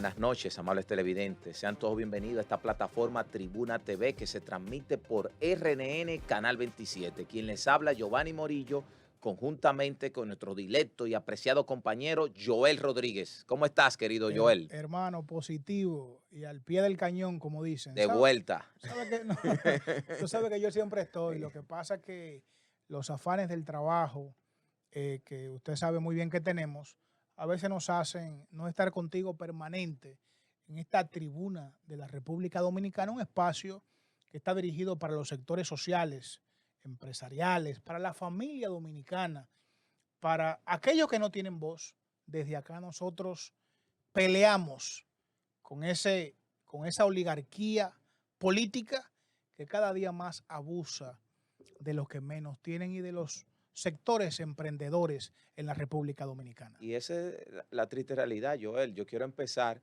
buenas noches, amables televidentes. Sean todos bienvenidos a esta plataforma Tribuna TV que se transmite por RNN Canal 27. Quien les habla, Giovanni Morillo, conjuntamente con nuestro directo y apreciado compañero Joel Rodríguez. ¿Cómo estás, querido Joel? Hermano, positivo y al pie del cañón, como dicen. De vuelta. ¿Sabe que no? Tú sabes que yo siempre estoy. Lo que pasa es que los afanes del trabajo, que usted sabe muy bien que tenemos, a veces nos hacen no estar contigo permanente en esta tribuna de la República Dominicana, un espacio que está dirigido para los sectores sociales, empresariales, para la familia dominicana, para aquellos que no tienen voz. Desde acá nosotros peleamos con esa oligarquía política que cada día más abusa de los que menos tienen y de los sectores emprendedores en la República Dominicana. Y esa es la triste realidad, Joel. Yo quiero empezar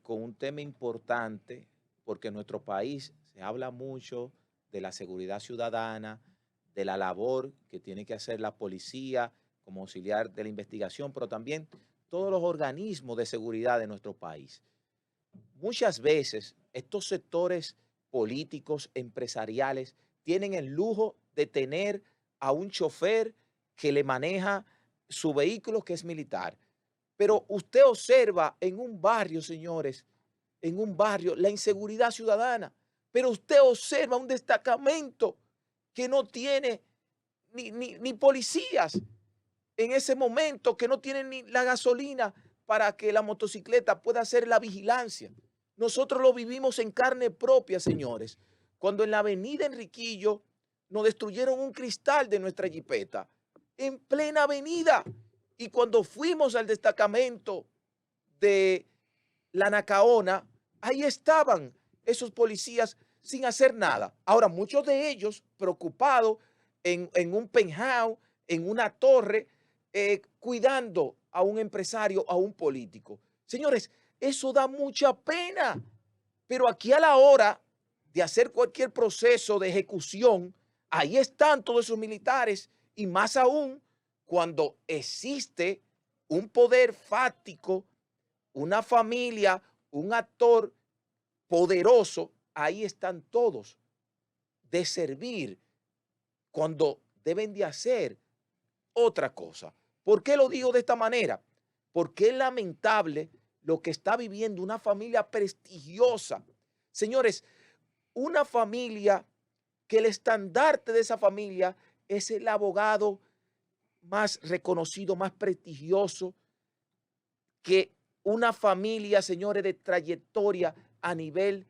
con un tema importante porque en nuestro país se habla mucho de la seguridad ciudadana, de la labor que tiene que hacer la policía como auxiliar de la investigación, pero también todos los organismos de seguridad de nuestro país. Muchas veces estos sectores políticos, empresariales, tienen el lujo de tener a un chofer que le maneja su vehículo que es militar. Pero usted observa en un barrio, señores, en un barrio, la inseguridad ciudadana. Pero usted observa un destacamento que no tiene ni policías en ese momento, que no tienen ni la gasolina para que la motocicleta pueda hacer la vigilancia. Nosotros lo vivimos en carne propia, señores. Cuando en la avenida Enriquillo nos destruyeron un cristal de nuestra jipeta, en plena avenida. Y cuando fuimos al destacamento de la Nacaona, ahí estaban esos policías sin hacer nada. Ahora, muchos de ellos preocupados en un penthouse, en una torre, cuidando a un empresario, a un político. Señores, eso da mucha pena. Pero aquí a la hora de hacer cualquier proceso de ejecución, ahí están todos esos militares y más aún cuando existe un poder fáctico, una familia, un actor poderoso, ahí están todos de servir cuando deben de hacer otra cosa. ¿Por qué lo digo de esta manera? Porque es lamentable lo que está viviendo una familia prestigiosa. Señores, una familia que el estandarte de esa familia es el abogado más reconocido, más prestigioso, que una familia, señores, de trayectoria a nivel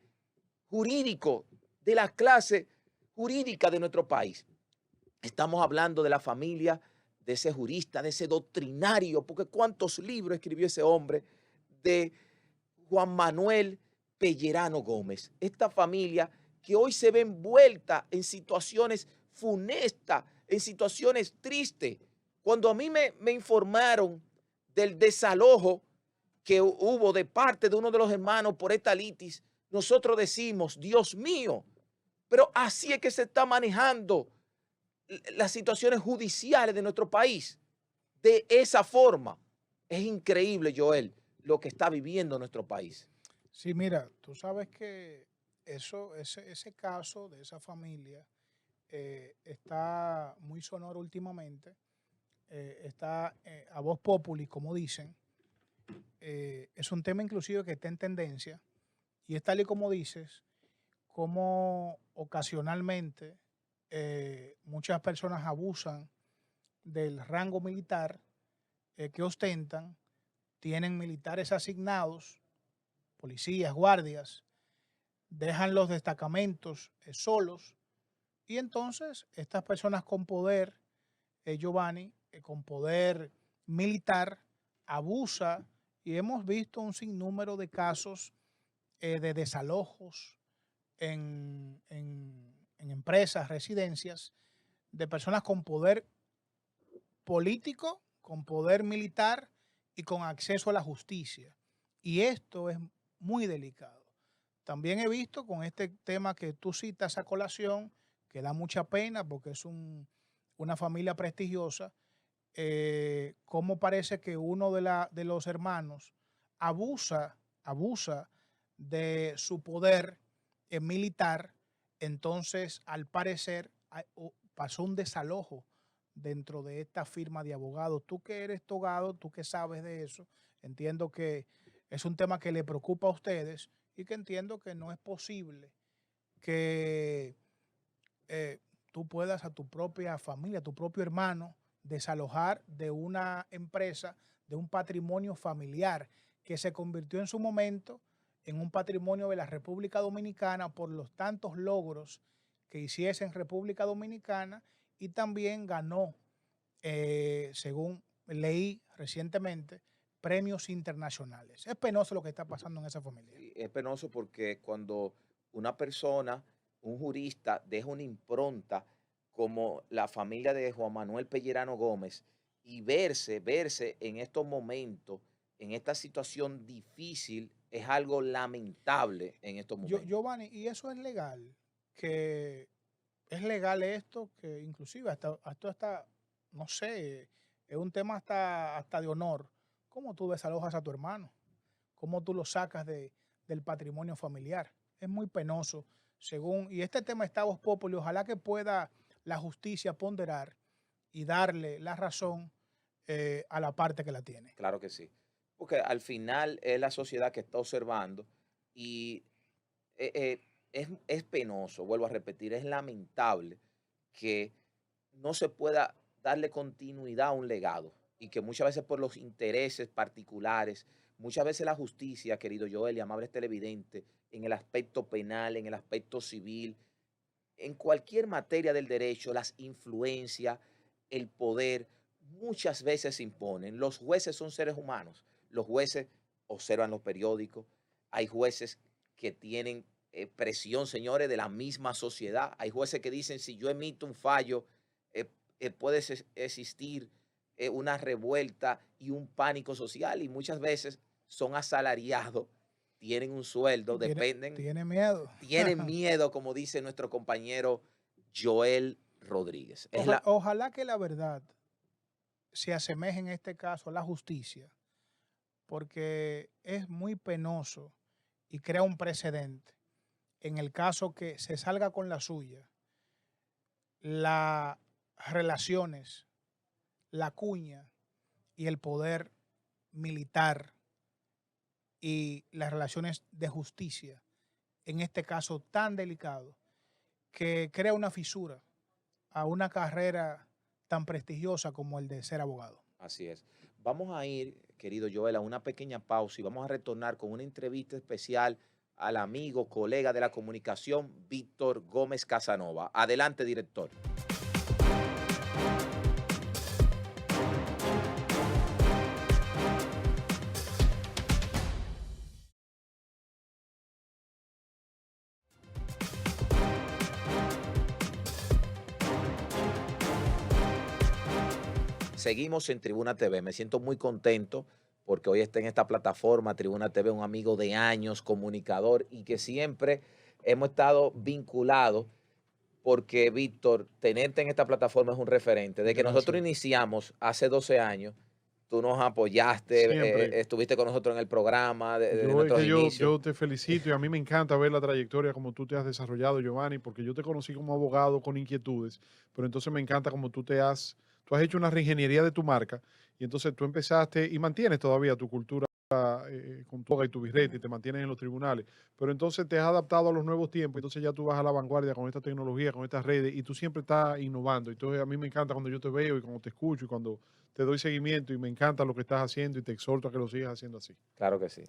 jurídico, de la clase jurídica de nuestro país. Estamos hablando de la familia de ese jurista, de ese doctrinario, porque cuántos libros escribió ese hombre, de Juan Manuel Pellerano Gómez. Esta familia que hoy se ve envuelta en situaciones funestas, en situaciones tristes. Cuando a mí me informaron del desalojo que hubo de parte de uno de los hermanos por esta litis, nosotros decimos, Dios mío, pero así es que se está manejando las situaciones judiciales de nuestro país, de esa forma. Es increíble, Joel, lo que está viviendo nuestro país. Sí, mira, tú sabes que ese caso de esa familia está muy sonoro últimamente, está a voz populi, como dicen. Es un tema inclusive que está en tendencia y es tal y como dices, como ocasionalmente muchas personas abusan del rango militar que ostentan, tienen militares asignados, policías, guardias, dejan los destacamentos solos y entonces estas personas con poder, Giovanni, con poder militar, abusa y hemos visto un sinnúmero de casos de desalojos en empresas, residencias, de personas con poder político, con poder militar y con acceso a la justicia. Y esto es muy delicado. También he visto con este tema que tú citas a colación, que da mucha pena porque es una familia prestigiosa, cómo parece que uno de los hermanos abusa abusa de su poder militar, entonces al parecer pasó un desalojo dentro de esta firma de abogados. Tú que eres togado, tú que sabes de eso, entiendo que es un tema que le preocupa a ustedes y que entiendo que no es posible que tú puedas a tu propia familia, a tu propio hermano, desalojar de una empresa, de un patrimonio familiar que se convirtió en su momento en un patrimonio de la República Dominicana por los tantos logros que hiciese en República Dominicana y también ganó, según leí recientemente, premios internacionales. Es penoso lo que está pasando en esa familia. Sí, es penoso porque cuando una persona, un jurista, deja una impronta como la familia de Juan Manuel Pellerano Gómez y verse en estos momentos, en esta situación difícil, es algo lamentable en estos momentos. Giovanni, ¿y eso es legal? Que es legal esto, que inclusive hasta, no sé, es un tema hasta de honor. ¿Cómo tú desalojas a tu hermano? ¿Cómo tú lo sacas del patrimonio familiar? Es muy penoso, y este tema está a voz populi, ojalá que pueda la justicia ponderar y darle la razón a la parte que la tiene. Claro que sí. Porque al final es la sociedad que está observando y es penoso, vuelvo a repetir, es lamentable que no se pueda darle continuidad a un legado y que muchas veces por los intereses particulares, muchas veces la justicia, querido Joel y amables televidentes, en el aspecto penal, en el aspecto civil, en cualquier materia del derecho, las influencias, el poder, muchas veces se imponen. Los jueces son seres humanos. Los jueces observan los periódicos. Hay jueces que tienen presión, señores, de la misma sociedad. Hay jueces que dicen, si yo emito un fallo, puede existir una revuelta y un pánico social. Y muchas veces son asalariados, tienen un sueldo, Y dependen, tiene miedo. tienen miedo, como dice nuestro compañero Joel Rodríguez. Ojalá que la verdad se asemeje en este caso a la justicia, porque es muy penoso y crea un precedente en el caso que se salga con la suya, las relaciones, la cuña y el poder militar y las relaciones de justicia, en este caso tan delicado, que crea una fisura a una carrera tan prestigiosa como el de ser abogado. Así es. Vamos a ir, querido Joel, a una pequeña pausa y vamos a retornar con una entrevista especial al amigo, colega de la comunicación, Víctor Gómez Casanova. Adelante, director. Seguimos en Tribuna TV. Me siento muy contento porque hoy está en esta plataforma, Tribuna TV, un amigo de años, comunicador y que siempre hemos estado vinculados porque, Víctor, tenerte en esta plataforma es un referente. De que nosotros Gracias. iniciamos hace 12 años, tú nos apoyaste, Siempre. estuviste con nosotros en el programa de Yo, es nuestros que yo, inicios. yo te felicito y a mí me encanta ver la trayectoria como tú te has desarrollado, Giovanni, porque yo te conocí como abogado con inquietudes, pero entonces me encanta como tú has hecho una reingeniería de tu marca y entonces tú empezaste y mantienes todavía tu cultura con toga y tu birrete y te mantienes en los tribunales, pero entonces te has adaptado a los nuevos tiempos, entonces ya tú vas a la vanguardia con esta tecnología, con estas redes y tú siempre estás innovando. Entonces a mí me encanta cuando yo te veo y cuando te escucho y cuando te doy seguimiento y me encanta lo que estás haciendo y te exhorto a que lo sigas haciendo así. Claro que sí.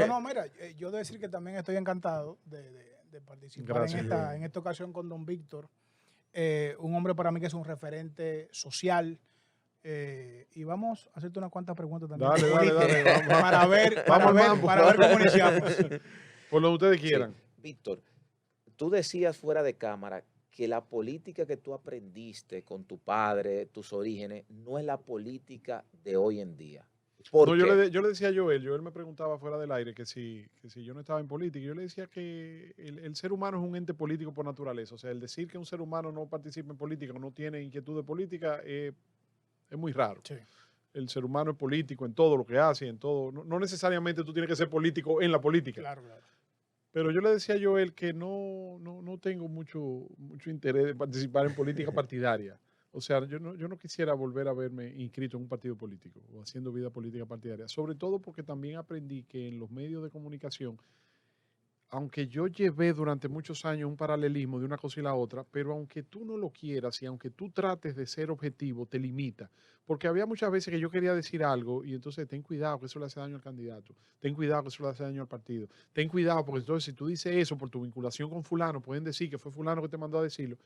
No, mira, yo debo decir que también estoy encantado de participar Gracias, Joel. en esta ocasión con don Víctor, un hombre para mí que es un referente social. Y vamos a hacerte unas cuantas preguntas también Dale, de dale, política dale. Vamos, para al ver, mambo. para ver cómo iniciamos. Por lo que ustedes Sí. quieran. Víctor, tú decías fuera de cámara que la política que tú aprendiste con tu padre, tus orígenes, no es la política de hoy en día. ¿Por No, qué? yo le decía a Joel me preguntaba fuera del aire que si yo no estaba en política, yo le decía que el ser humano es un ente político por naturaleza, o sea, el decir que un ser humano no participa en política o no tiene inquietud de política es muy raro. Sí. el ser humano es político en todo lo que hace, en todo. No, no necesariamente tú tienes que ser político en la política. Claro, claro. Pero yo le decía a Joel que no tengo mucho interés de participar en política partidaria. O sea, yo no quisiera volver a verme inscrito en un partido político o haciendo vida política partidaria. Sobre todo porque también aprendí que en los medios de comunicación, aunque yo llevé durante muchos años un paralelismo de una cosa y la otra, pero aunque tú no lo quieras y aunque tú trates de ser objetivo, te limita. Porque había muchas veces que yo quería decir algo y entonces ten cuidado que eso le hace daño al candidato, ten cuidado que eso le hace daño al partido, ten cuidado porque entonces si tú dices eso por tu vinculación con fulano, pueden decir que fue fulano que te mandó a decirlo.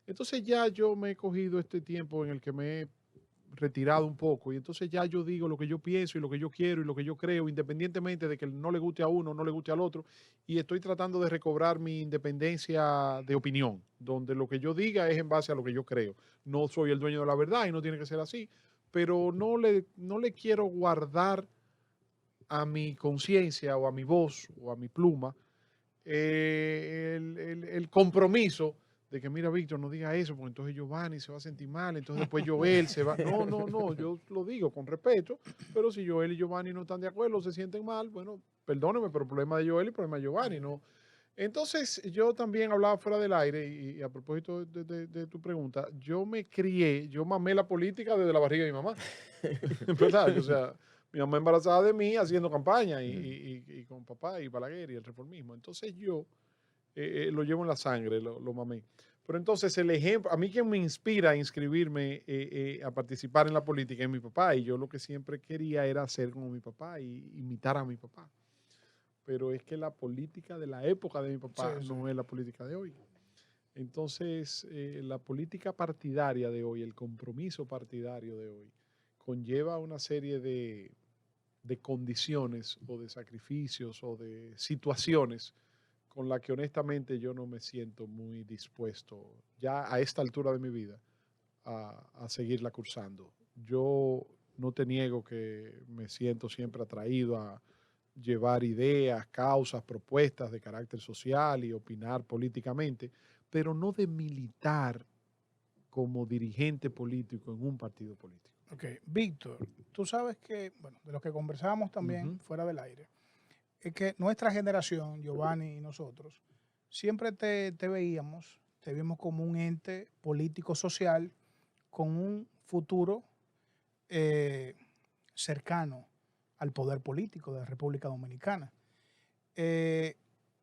Entonces ya yo me he cogido este tiempo en el que me he retirado un poco y entonces ya yo digo lo que yo pienso y lo que yo quiero y lo que yo creo, independientemente de que no le guste a uno o no le guste al otro, y estoy tratando de recobrar mi independencia de opinión, donde lo que yo diga es en base a lo que yo creo. No soy el dueño de la verdad y no tiene que ser así, pero no le quiero guardar a mi conciencia o a mi voz o a mi pluma el compromiso de que, mira, Víctor, no diga eso, porque entonces Giovanni se va a sentir mal, entonces después Joel se va. No, yo lo digo con respeto, pero si Joel y Giovanni no están de acuerdo, se sienten mal, bueno, perdóneme, pero el problema de Joel y el problema de Giovanni, ¿no? Entonces, yo también hablaba fuera del aire y a propósito de tu pregunta, yo mamé la política desde la barriga de mi mamá, ¿verdad? O sea, mi mamá embarazada de mí haciendo campaña y con papá y Balaguer y el reformismo. Entonces yo lo llevo en la sangre, lo mamé. Pero entonces el ejemplo, a mí quien me inspira a inscribirme a participar en la política es mi papá y yo lo que siempre quería era ser como mi papá y imitar a mi papá. Pero es que la política de la época de mi papá no es la política de hoy. Entonces, la política partidaria de hoy, el compromiso partidario de hoy, conlleva una serie de condiciones o de sacrificios o de situaciones con las que honestamente yo no me siento muy dispuesto ya a esta altura de mi vida a seguirla cursando. Yo no te niego que me siento siempre atraído a llevar ideas, causas, propuestas de carácter social y opinar políticamente, pero no de militar como dirigente político en un partido político. Ok, Víctor, tú sabes que, bueno, de lo que conversábamos también Ujú. fuera del aire, es que nuestra generación, Giovanni y nosotros, siempre te veíamos, te vimos como un ente político social con un futuro eh, cercano al poder político de la República Dominicana. Eh,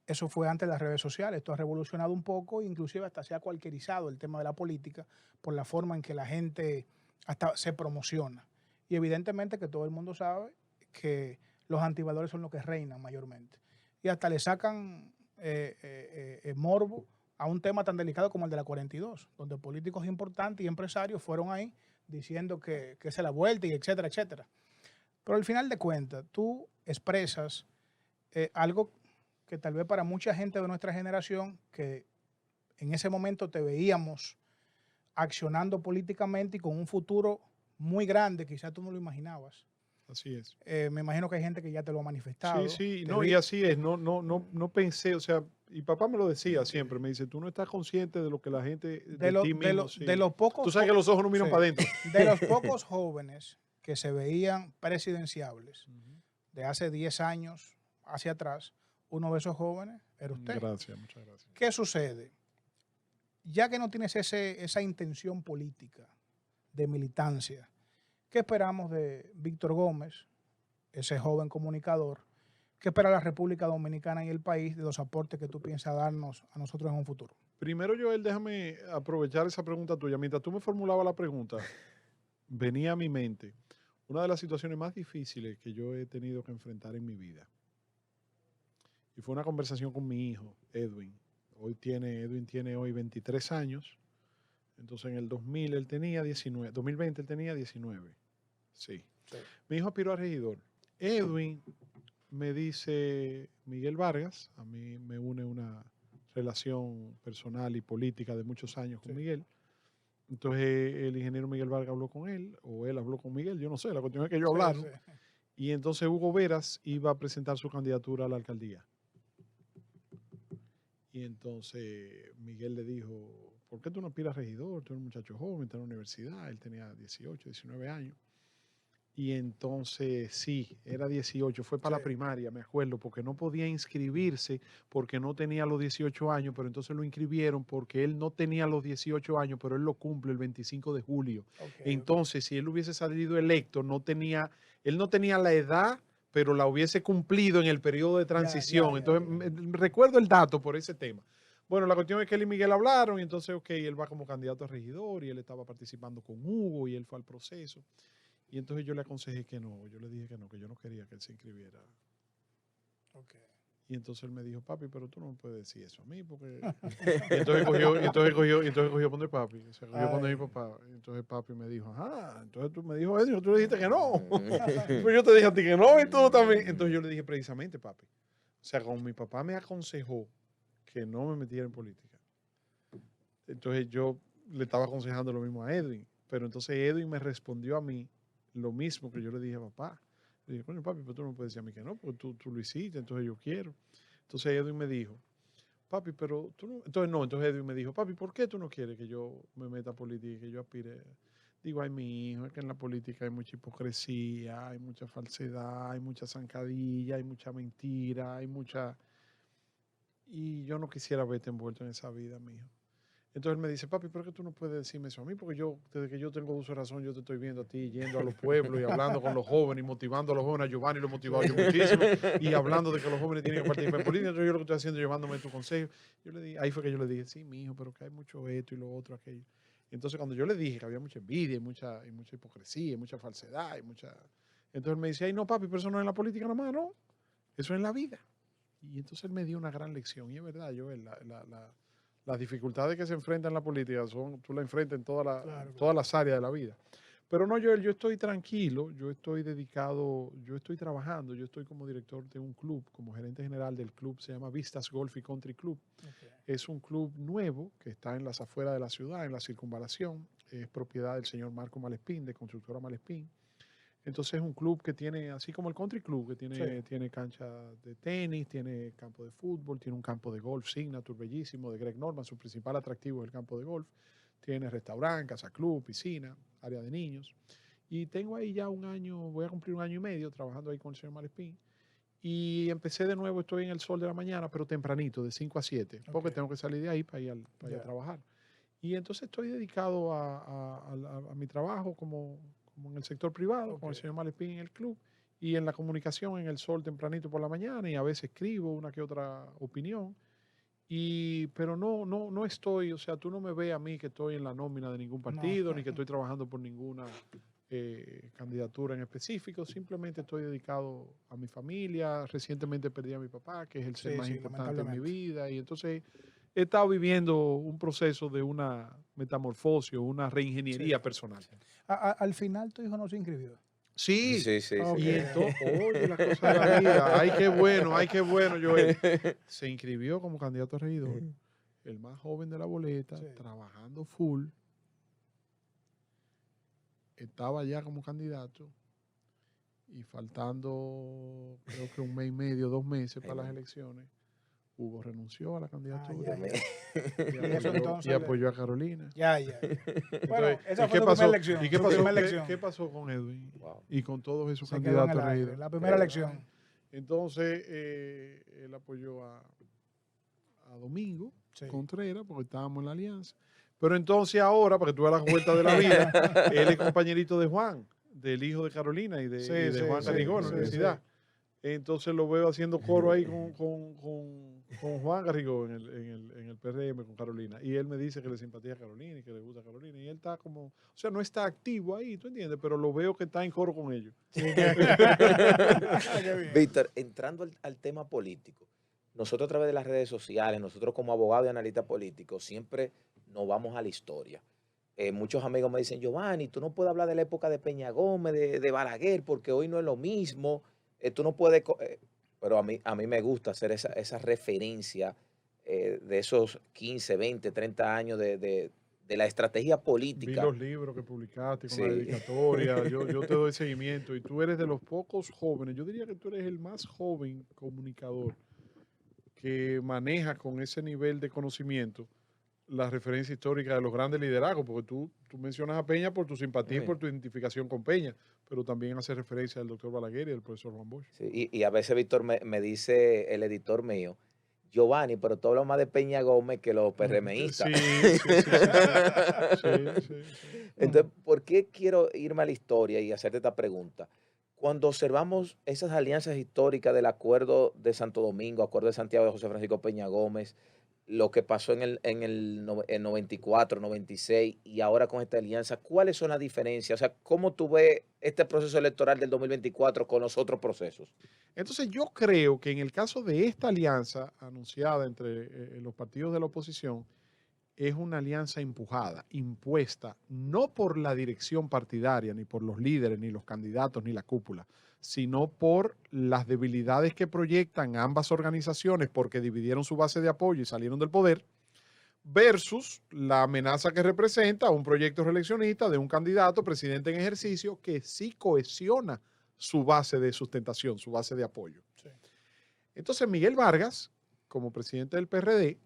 Eso fue antes de las redes sociales. Esto ha revolucionado un poco, inclusive hasta se ha cualquierizado el tema de la política por la forma en que la gente hasta se promociona. Y evidentemente que todo el mundo sabe que los antivalores son los que reinan mayormente. Y hasta le sacan morbo a un tema tan delicado como el de la 42, donde políticos importantes y empresarios fueron ahí diciendo que es la vuelta y etcétera, etcétera. Pero al final de cuentas, tú expresas algo que tal vez para mucha gente de nuestra generación, que en ese momento te veíamos accionando políticamente y con un futuro muy grande, quizás tú no lo imaginabas. Así es. Me imagino que hay gente que ya te lo ha Sí, manifestado. sí, no, y así es, no pensé, o sea, y papá me lo decía siempre, me dice, tú no estás consciente de lo que la gente de ti mismo, sí. De los Tú pocos, sabes que los ojos no miran sí, para adentro. de los pocos jóvenes que se veían presidenciables Ujú. de hace 10 años hacia atrás, uno de esos jóvenes era usted. Gracias, muchas gracias. ¿Qué sucede? Ya que no tienes esa intención política de militancia, ¿qué esperamos de Víctor Gómez, ese joven comunicador? ¿Qué espera la República Dominicana y el país de los aportes que tú piensas darnos a nosotros en un futuro? Primero, Joel, déjame aprovechar esa pregunta tuya. Mientras tú me formulabas la pregunta, venía a mi mente una de las situaciones más difíciles que yo he tenido que enfrentar en mi vida. Y fue una conversación con mi hijo, Edwin. Edwin tiene hoy 23 años. Entonces en el 2000 él tenía 19, 2020 él tenía 19. Sí. Sí. Mi hijo aspiró a regidor. Edwin me dice, Miguel Vargas, a mí me une una relación personal y política de muchos años con Miguel. Entonces el ingeniero Miguel Vargas habló con él, o él habló con Miguel, yo no sé, la cuestión es que ellos hablaron. Sí. Y entonces Hugo Veras iba a presentar su candidatura a la alcaldía. Y entonces Miguel le dijo, ¿por qué tú no aspiras a regidor? Tú eres un muchacho joven, estás en la universidad. Él tenía 18, 19 años. Y entonces, sí, era 18, fue para la Sí. primaria, me acuerdo, porque no podía inscribirse porque no tenía los 18 años, pero entonces lo inscribieron porque él no tenía los 18 años, pero él lo cumple el 25 de julio. Ok. Entonces, si él hubiese salido electo, él no tenía la edad, pero la hubiese cumplido en el periodo de transición. Entonces, recuerdo el dato por ese tema. Bueno, la cuestión es que él y Miguel hablaron y entonces, ok, él va como candidato a regidor y él estaba participando con Hugo y él fue al proceso. Y entonces yo le aconsejé que no, yo le dije que yo no quería que él se inscribiera. Ok. Y entonces él me dijo, papi, pero tú no me puedes decir eso a mí, porque... Y entonces cogió donde papi, se cogió donde mi papá. Y entonces papi me dijo, ajá, entonces tú me dijo eso y tú le dijiste que no. Pues yo te dije a ti que no y tú también. Entonces yo le dije precisamente, papi, o sea, como mi papá me aconsejó que no me metiera en política, entonces yo le estaba aconsejando lo mismo a Edwin, pero entonces Edwin me respondió a mí lo mismo que yo le dije a papá. Le dije, coño, papi, pero tú no me puedes decir a mí que no, porque tú lo hiciste, entonces yo quiero. Entonces Edwin me dijo, papi, pero tú no... Entonces Edwin me dijo, papi, ¿por qué tú no quieres que yo me meta a política y que yo aspire? Digo, ay, mi hijo, es que en la política hay mucha hipocresía, hay mucha falsedad, hay mucha zancadilla, hay mucha mentira, hay mucha... Y yo no quisiera verte envuelto en esa vida, mi hijo. Entonces él me dice, papi, ¿pero qué tú no puedes decirme eso a mí? Porque yo, desde que yo tengo uso de razón, yo te estoy viendo a ti yendo a los pueblos y hablando con los jóvenes y motivando a los jóvenes. A Giovanni lo he motivado yo muchísimo y hablando de que los jóvenes tienen que participar en política. Entonces yo lo que estoy haciendo es llevándome tu consejo. Yo le dije, ahí fue que yo le dije, sí, mi hijo, pero que hay mucho esto y lo otro, aquello. Entonces cuando yo le dije que había mucha envidia y mucha hipocresía y mucha falsedad y mucha... Entonces él me dice, ay, no, papi, pero eso no es en la política nada más, no. Eso es en la vida. Y entonces él me dio una gran lección. Y es verdad, Joel, las dificultades que se enfrentan en la política tú la enfrentas en todas las áreas de la vida. Pero no, Joel, yo estoy tranquilo, yo estoy dedicado, yo estoy trabajando, yo estoy como director de un club, como gerente general del club, se llama Vistas Golf y Country Club. Okay. Es un club nuevo que está en las afueras de la ciudad, en la circunvalación. Es propiedad del señor Marco Malespín, de Constructora Malespín. Entonces es un club que tiene, así como el Country Club, que tiene cancha de tenis, tiene campo de fútbol, tiene un campo de golf Signature bellísimo de Greg Norman, su principal atractivo es el campo de golf. Tiene restaurante, casa club, piscina, área de niños. Y tengo ahí ya un año, voy a cumplir un año y medio trabajando ahí con el señor Malespín. Y empecé de nuevo, estoy en el sol de la mañana, pero tempranito, de 5 a 7, porque tengo que salir de ahí para ir a trabajar. Y entonces estoy dedicado a mi trabajo como en el sector privado, con el señor Malespín en el club, y en la comunicación en el sol tempranito por la mañana, y a veces escribo una que otra opinión. Pero no estoy, o sea, tú no me ves a mí que estoy en la nómina de ningún partido, ni que estoy trabajando por ninguna candidatura en específico, simplemente estoy dedicado a mi familia. Recientemente perdí a mi papá, que es el ser más importante en mi vida, y entonces he estado viviendo un proceso de una metamorfosis, una reingeniería personal. Al final tu hijo no se inscribió. Sí, sí, sí, y entonces, oye, las cosas de la vida, ay, qué bueno, Joel. Se inscribió como candidato a regidor, el más joven de la boleta, trabajando full. Estaba ya como candidato y faltando, creo que un mes y medio, 2 meses para las elecciones, Hugo renunció a la candidatura y apoyó a Carolina. Bueno, esa fue ¿qué pasó? elección. ¿Y qué pasó con Edwin? Wow. Y con todos esos candidatos a regidor. La primera elección. Entonces, él apoyó a Domingo Contreras, porque estábamos en la alianza. Pero entonces ahora, para que tú veas la vuelta de la vida, él es compañerito de Juan, del hijo de Carolina y de Juan Garrigón en la universidad. Entonces lo veo haciendo coro ahí con Juan Garrigón en el PRM con Carolina. Y él me dice que le simpatiza a Carolina y que le gusta a Carolina. Y él está como, o sea, no está activo ahí, ¿tú entiendes? Pero lo veo que está en coro con ellos. Víctor, entrando al tema político, nosotros a través de las redes sociales, nosotros como abogados y analistas políticos, siempre nos vamos a la historia. Muchos amigos me dicen, Giovanni, tú no puedes hablar de la época de Peña Gómez, de Balaguer, porque hoy no es lo mismo. Tú no puedes, pero a mí me gusta hacer esa referencia de esos 15, 20, 30 años de la estrategia política. Vi los libros que publicaste con la dedicatoria, yo te doy seguimiento y tú eres de los pocos jóvenes, yo diría que tú eres el más joven comunicador que maneja con ese nivel de conocimiento la referencia histórica de los grandes liderazgos, porque tú mencionas a Peña por tu simpatía y Sí. por tu identificación con Peña, pero también hace referencia al doctor Balaguer y al profesor Juan Bosch. Sí, y a veces Víctor me dice el editor mío, Giovanni, pero tú hablas más de Peña Gómez que los PRMistas. Sí, sí, sí, sí, sí, sí. Entonces, ¿por qué quiero irme a la historia y hacerte esta pregunta? Cuando observamos esas alianzas históricas del Acuerdo de Santo Domingo, Acuerdo de Santiago de José Francisco Peña Gómez, lo que pasó en 94, 96 y ahora con esta alianza, ¿cuáles son las diferencias? O sea, ¿cómo tú ves este proceso electoral del 2024 con los otros procesos? Entonces yo creo que en el caso de esta alianza anunciada entre los partidos de la oposición, es una alianza empujada, impuesta, no por la dirección partidaria, ni por los líderes, ni los candidatos, ni la cúpula, sino por las debilidades que proyectan ambas organizaciones porque dividieron su base de apoyo y salieron del poder, versus la amenaza que representa un proyecto reeleccionista de un candidato presidente en ejercicio que sí cohesiona su base de sustentación, su base de apoyo. Sí. Entonces Miguel Vargas, como presidente del PRD,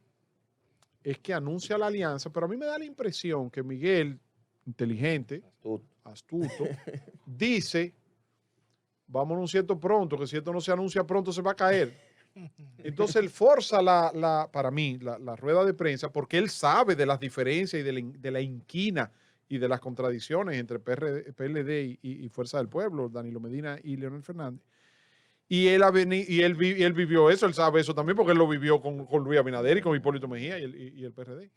es que anuncia la alianza, pero a mí me da la impresión que Miguel, inteligente, astuto, dice, vamos a anunciarlo pronto, que si esto no se anuncia pronto se va a caer. Entonces él forza para mí, la rueda de prensa, porque él sabe de las diferencias y de la inquina y de las contradicciones entre PLD y Fuerza del Pueblo, Danilo Medina y Leonel Fernández. Y él vivió eso, él sabe eso también, porque él lo vivió con Luis Abinader y con Hipólito Mejía y el PRD.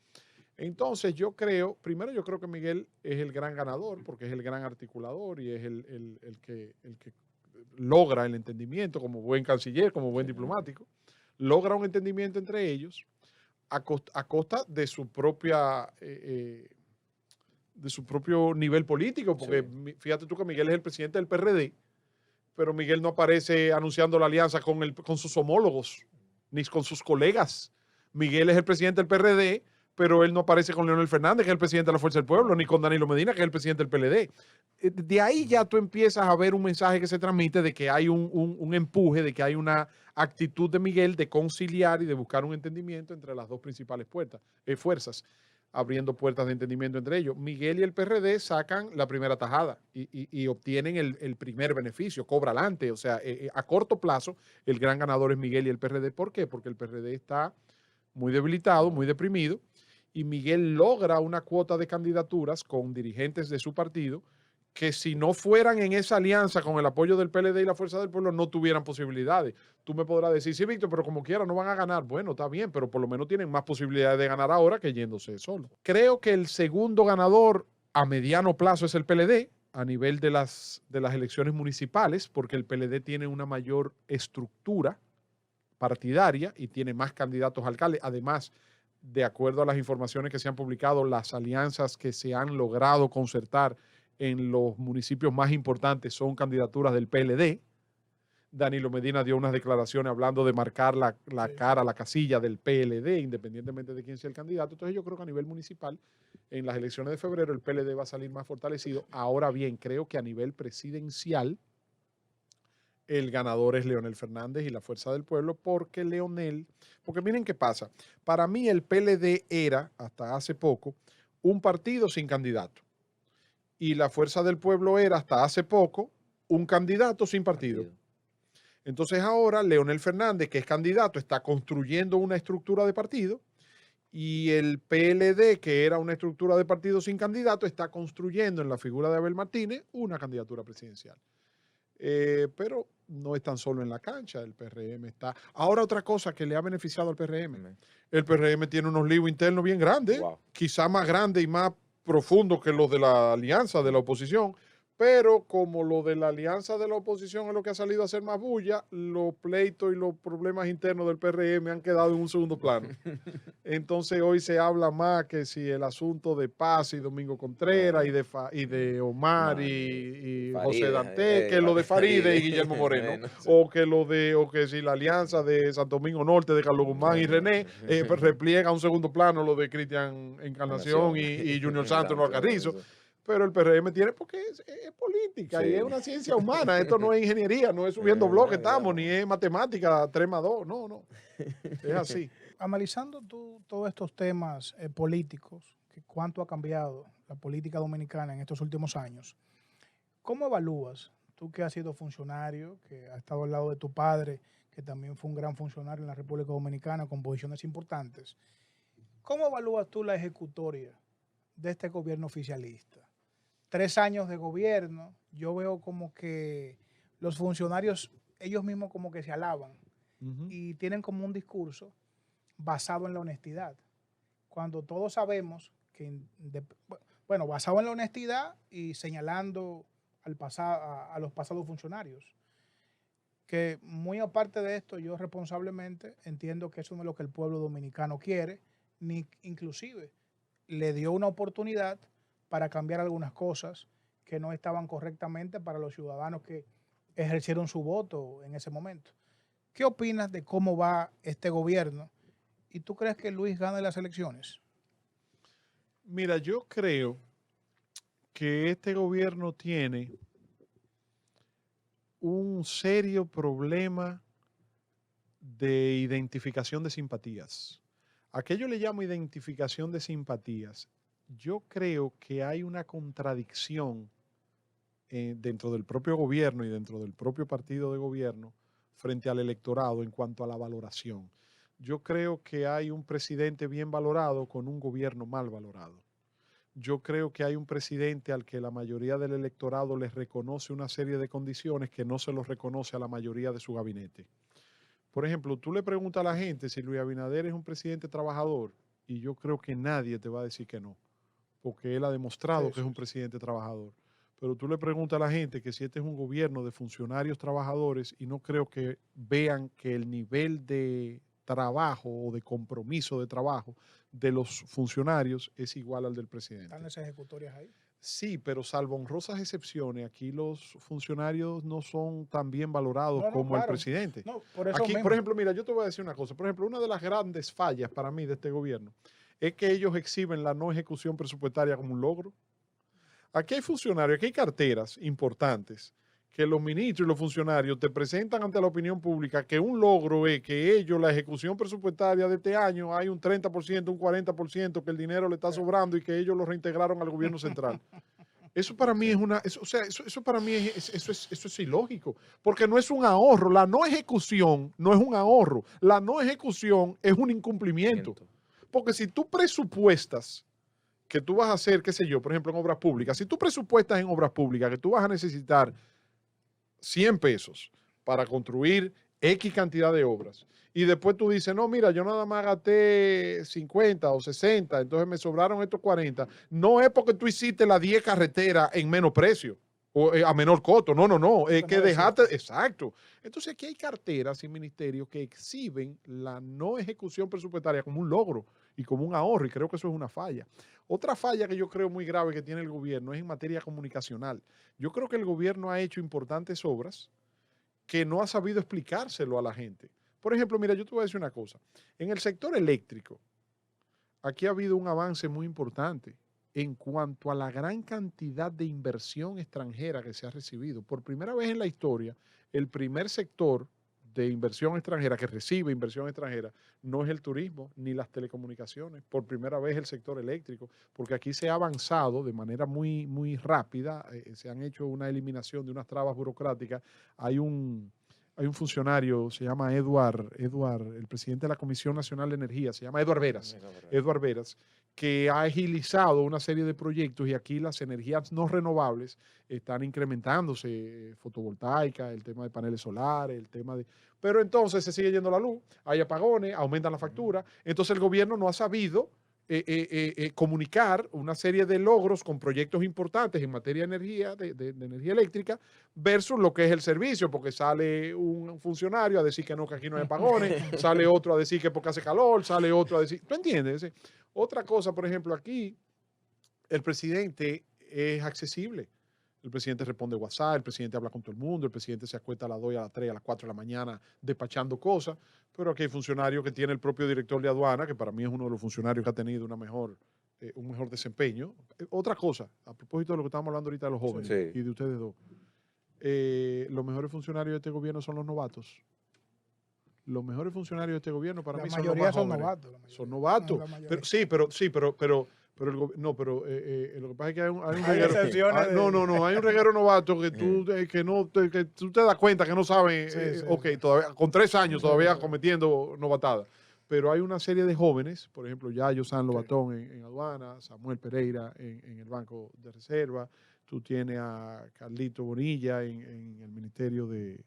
Entonces yo creo que Miguel es el gran ganador, porque es el gran articulador y es el que logra el entendimiento como buen canciller, como buen diplomático, logra un entendimiento entre ellos a costa de su propia... de su propio nivel político, porque sí. Fíjate tú que Miguel es el presidente del PRD, pero Miguel no aparece anunciando la alianza con sus homólogos, ni con sus colegas. Miguel es el presidente del PRD, pero él no aparece con Leonel Fernández, que es el presidente de la Fuerza del Pueblo, ni con Danilo Medina, que es el presidente del PLD. De ahí ya tú empiezas a ver un mensaje que se transmite de que hay un empuje, de que hay una actitud de Miguel de conciliar y de buscar un entendimiento entre las dos principales fuerzas, abriendo puertas de entendimiento entre ellos. Miguel y el PRD sacan la primera tajada y obtienen el primer beneficio, cobra adelante. O sea, a corto plazo, el gran ganador es Miguel y el PRD. ¿Por qué? Porque el PRD está muy debilitado, muy deprimido, y Miguel logra una cuota de candidaturas con dirigentes de su partido que si no fueran en esa alianza con el apoyo del PLD y la Fuerza del Pueblo no tuvieran posibilidades. Tú me podrás decir, sí, Víctor, pero como quiera no van a ganar. Bueno, está bien, pero por lo menos tienen más posibilidades de ganar ahora que yéndose solo. Creo que el segundo ganador a mediano plazo es el PLD a nivel de las elecciones municipales, porque el PLD tiene una mayor estructura partidaria y tiene más candidatos a alcaldes. Además, de acuerdo a las informaciones que se han publicado, las alianzas que se han logrado concertar en los municipios más importantes son candidaturas del PLD. Danilo Medina dio unas declaraciones hablando de marcar la cara, la casilla del PLD, independientemente de quién sea el candidato. Entonces yo creo que a nivel municipal, en las elecciones de febrero, el PLD va a salir más fortalecido. Ahora bien, creo que a nivel presidencial, el ganador es Leonel Fernández y la Fuerza del Pueblo, porque miren qué pasa. Para mí el PLD era, hasta hace poco, un partido sin candidato. Y la Fuerza del Pueblo era, hasta hace poco, un candidato sin partido. Entonces ahora Leonel Fernández, que es candidato, está construyendo una estructura de partido, y el PLD, que era una estructura de partido sin candidato, está construyendo en la figura de Abel Martínez una candidatura presidencial. Pero no es tan solo en la cancha, el PRM está... Ahora otra cosa que le ha beneficiado al PRM. El PRM tiene unos líos internos bien grandes, quizá más grandes y más profundos que los de la alianza de la oposición, pero como lo de la alianza de la oposición es lo que ha salido a hacer más bulla, los pleitos y los problemas internos del PRM han quedado en un segundo plano. Entonces hoy se habla más que si el asunto de Paz y Domingo Contreras y de Omar y José Dante, que lo de Faride y Guillermo Moreno, o que si la alianza de Santo Domingo Norte de Carlos Guzmán y René repliega a un segundo plano lo de Cristian Encarnación y Junior Santos no Carrizo. Pero el PRM tiene, porque es política y es una ciencia humana. Esto no es ingeniería, no es subiendo bloques, estamos, ni es matemática 3 más 2. No. Es así. Analizando tú todos estos temas políticos, que cuánto ha cambiado la política dominicana en estos últimos años, ¿cómo evalúas, tú que has sido funcionario, que has estado al lado de tu padre, que también fue un gran funcionario en la República Dominicana con posiciones importantes, cómo evalúas tú la ejecutoria de este gobierno oficialista? 3 años de gobierno, yo veo como que los funcionarios, ellos mismos como que se alaban y tienen como un discurso basado en la honestidad, cuando todos sabemos que, bueno, basado en la honestidad y señalando a los pasados funcionarios, que muy aparte de esto, yo responsablemente entiendo que eso no es lo que el pueblo dominicano quiere, ni inclusive le dio una oportunidad para cambiar algunas cosas que no estaban correctamente para los ciudadanos que ejercieron su voto en ese momento. ¿Qué opinas de cómo va este gobierno? ¿Y tú crees que Luis gana las elecciones? Mira, yo creo que este gobierno tiene un serio problema de identificación de simpatías. ¿A qué yo le llamo identificación de simpatías? Yo creo que hay una contradicción dentro del propio gobierno y dentro del propio partido de gobierno frente al electorado en cuanto a la valoración. Yo creo que hay un presidente bien valorado con un gobierno mal valorado. Yo creo que hay un presidente al que la mayoría del electorado les reconoce una serie de condiciones que no se los reconoce a la mayoría de su gabinete. Por ejemplo, tú le preguntas a la gente si Luis Abinader es un presidente trabajador y yo creo que nadie te va a decir que no, porque él ha demostrado que es un presidente trabajador. Pero tú le preguntas a la gente que si este es un gobierno de funcionarios trabajadores y no creo que vean que el nivel de trabajo o de compromiso de trabajo de los funcionarios es igual al del presidente. ¿Están las ejecutorias ahí? Sí, pero salvo honrosas excepciones, aquí los funcionarios no son tan bien valorados como el presidente. No, por eso aquí, mismo. por ejemplo, mira, yo te voy a decir una cosa. Por ejemplo, una de las grandes fallas para mí de este gobierno es que ellos exhiben la no ejecución presupuestaria como un logro. Aquí hay funcionarios, aquí hay carteras importantes que los ministros y los funcionarios te presentan ante la opinión pública que un logro es que ellos, la ejecución presupuestaria de este año, hay un 30%, un 40% que el dinero le está sobrando y que ellos lo reintegraron al gobierno central. Eso para mí es eso para mí eso es ilógico, porque no es un ahorro. La no ejecución no es un ahorro. La no ejecución es un incumplimiento. Porque si tú presupuestas que tú vas a hacer, qué sé yo, por ejemplo, en obras públicas, si tú presupuestas en obras públicas que tú vas a necesitar 100 pesos para construir X cantidad de obras, y después tú dices, no, mira, yo nada más gasté 50 o 60, entonces me sobraron estos 40, no es porque tú hiciste las 10 carreteras en menos precio o a menor costo, no, es que dejaste, exacto. Entonces aquí hay carteras y ministerios que exhiben la no ejecución presupuestaria como un logro y como un ahorro, y creo que eso es una falla. Otra falla que yo creo muy grave que tiene el gobierno es en materia comunicacional. Yo creo que el gobierno ha hecho importantes obras que no ha sabido explicárselo a la gente. Por ejemplo, mira, yo te voy a decir una cosa. En el sector eléctrico, aquí ha habido un avance muy importante en cuanto a la gran cantidad de inversión extranjera que se ha recibido. Por primera vez en la historia, el primer sector de inversión extranjera que recibe inversión extranjera no es el turismo ni las telecomunicaciones. Por primera vez el sector eléctrico, porque aquí se ha avanzado de manera muy, muy rápida, se han hecho una eliminación de unas trabas burocráticas. Hay un funcionario, se llama Eduard, el presidente de la Comisión Nacional de Energía, se llama Eduard Veras, que ha agilizado una serie de proyectos y aquí las energías no renovables están incrementándose, fotovoltaica, el tema de paneles solares, el tema de... Pero entonces se sigue yendo la luz, hay apagones, aumentan la factura, entonces el gobierno no ha sabido comunicar una serie de logros con proyectos importantes en materia de energía, de energía eléctrica, versus lo que es el servicio, porque sale un funcionario a decir que no, que aquí no hay apagones, sale otro a decir que porque hace calor, sale otro a decir, ¿tú entiendes? Otra cosa, por ejemplo, aquí el presidente es accesible. El presidente responde WhatsApp, el presidente habla con todo el mundo, el presidente se acuesta a las 2, a las 3, a las 4 de la mañana despachando cosas, pero aquí hay funcionarios que tiene el propio director de aduana, que para mí es uno de los funcionarios que ha tenido un mejor desempeño. Otra cosa, a propósito de lo que estábamos hablando ahorita de los jóvenes y de ustedes dos, los mejores funcionarios de este gobierno son los novatos. los mejores funcionarios de este gobierno para La mí son los mayoría más son jóvenes. novatos. Son No, novatos. la mayoría. Pero lo que pasa es que hay un Hay reguero. excepciones No, hay un reguero novato que que tú te das cuenta que no saben, Sí, ok, sí. todavía, con 3 años Sí, todavía sí. cometiendo novatadas. Pero hay una serie de jóvenes, por ejemplo, Yayo San Lobatón en aduana, Samuel Pereira en el Banco de Reserva, tú tienes a Carlito Bonilla en el Ministerio de,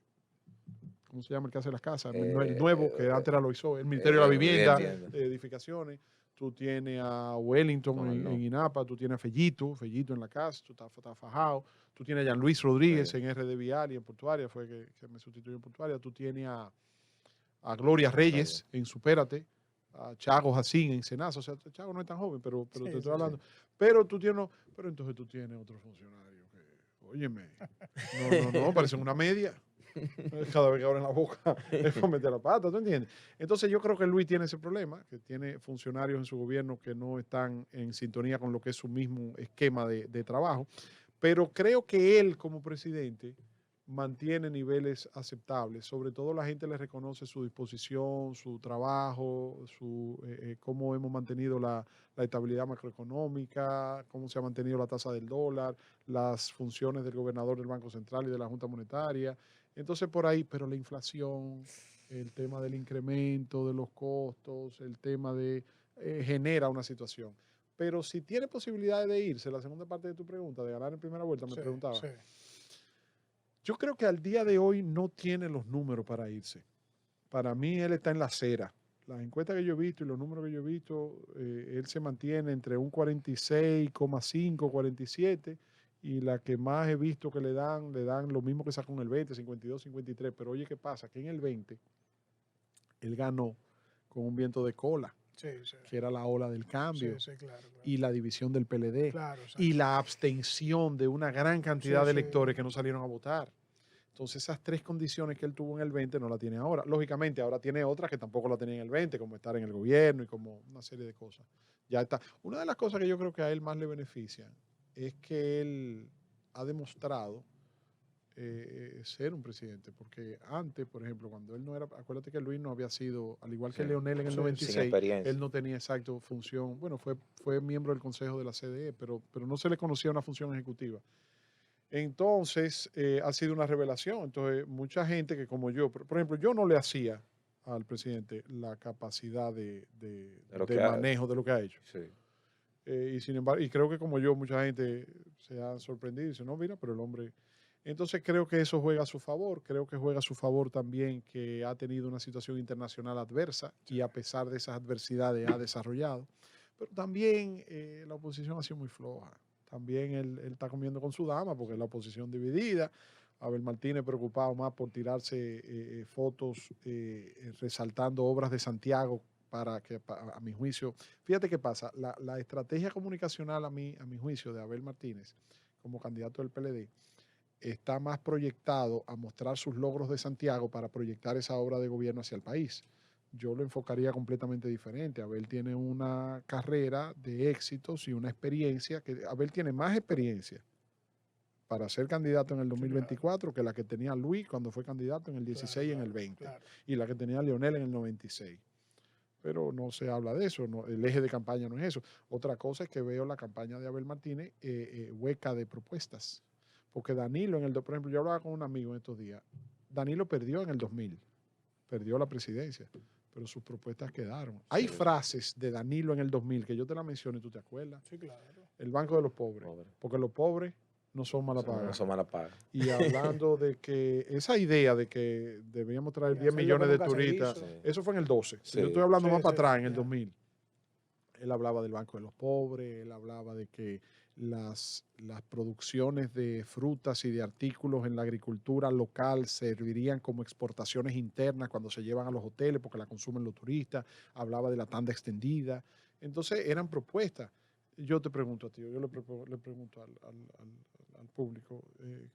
¿cómo se llama el que hace las casas? El nuevo, que antes era lo hizo, el Ministerio de la Vivienda, Entiendo. de edificaciones. Tú tienes a Wellington ¿Cómo no? en INAPA, tú tienes a Fellito en la casa, tú estás fajado. Tú tienes a Jean Luis Rodríguez Sí. en RD Vial y en Portuaria, fue que me sustituyó en Portuaria. Tú tienes a Gloria Reyes en Supérate, a Chago Jacín en Senasa. O sea, Chago no es tan joven, pero Sí, te sí, estoy sí. hablando. Pero tú tienes, pero entonces tú tienes otro funcionario que, óyeme, no, parecen una media. Cada vez que abren la boca es para meter la pata, ¿tú entiendes? Entonces yo creo que Luis tiene ese problema, que tiene funcionarios en su gobierno que no están en sintonía con lo que es su mismo esquema de trabajo, pero creo que él como presidente mantiene niveles aceptables, sobre todo la gente le reconoce su disposición, su trabajo, cómo hemos mantenido la estabilidad macroeconómica, cómo se ha mantenido la tasa del dólar, las funciones del gobernador del Banco Central y de la Junta Monetaria. Entonces por ahí, pero la inflación, el tema del incremento de los costos, el tema genera una situación. Pero si tiene posibilidades de irse, la segunda parte de tu pregunta, de ganar en primera vuelta, me preguntaba. Sí. Yo creo que al día de hoy no tiene los números para irse. Para mí él está en la acera. Las encuestas que yo he visto y los números que yo he visto, él se mantiene entre un 46,5, 47 y la que más he visto que le dan lo mismo que sacó en el 20, 52, 53. Pero oye, ¿qué pasa? Que en el 20 él ganó con un viento de cola, Sí. que era la ola del cambio Sí, claro. y la división del PLD Claro, y la abstención de una gran cantidad Sí, de sí. electores que no salieron a votar. Entonces esas tres condiciones que él tuvo en el 20 no la tiene ahora. Lógicamente ahora tiene otras que tampoco la tenía en el 20, como estar en el gobierno y como una serie de cosas. Ya está. Una de las cosas que yo creo que a él más le beneficia es que él ha demostrado ser un presidente, porque antes, por ejemplo, cuando él no era, acuérdate que Luis no había sido, al igual que Sí. Leonel en el Sí, 96, sin experiencia. él no tenía exacto función, bueno, fue miembro del consejo de la CDE, pero no se le conocía una función ejecutiva. Entonces, ha sido una revelación. Entonces, mucha gente que como yo, por ejemplo, yo no le hacía al presidente la capacidad de manejo de lo que ha hecho. Sí. Y sin embargo, y creo que como yo, mucha gente se ha sorprendido y dice, no, mira, pero el hombre... Entonces creo que eso juega a su favor. Creo que juega a su favor también que ha tenido una situación internacional adversa y a pesar de esas adversidades ha desarrollado. Pero también la oposición ha sido muy floja. También él está comiendo con su dama porque la oposición dividida. Abel Martínez preocupado más por tirarse fotos resaltando obras de Santiago para que, a mi juicio, fíjate qué pasa, la estrategia comunicacional a mi juicio de Abel Martínez como candidato del PLD está más proyectado a mostrar sus logros de Santiago para proyectar esa obra de gobierno hacia el país. Yo lo enfocaría completamente diferente. Abel tiene una carrera de éxitos y una experiencia, que Abel tiene más experiencia para ser candidato en el 2024 que la que tenía Luis cuando fue candidato en el 16 y en el 20, y la que tenía Leonel en el 96. Pero no se habla de eso, no, el eje de campaña no es eso. Otra cosa es que veo la campaña de Abel Martínez hueca de propuestas. Porque Danilo, por ejemplo, yo hablaba con un amigo en estos días, Danilo perdió en el 2000, perdió la presidencia, pero sus propuestas quedaron. Hay frases de Danilo en el 2000 que yo te la menciono y tú te acuerdas. Sí, claro. El Banco de los Pobres, porque los pobres no son mala paga. No son mala paga. Y hablando de que esa idea de que debíamos traer 10 millones de turistas, eso fue en el 12. Sí. Yo estoy hablando más para atrás, en el 2000. Él hablaba del Banco de los Pobres, él hablaba de que las producciones de frutas y de artículos en la agricultura local servirían como exportaciones internas cuando se llevan a los hoteles porque la consumen los turistas, hablaba de la tanda extendida. Entonces eran propuestas. Yo te pregunto a ti, yo le pregunto al público,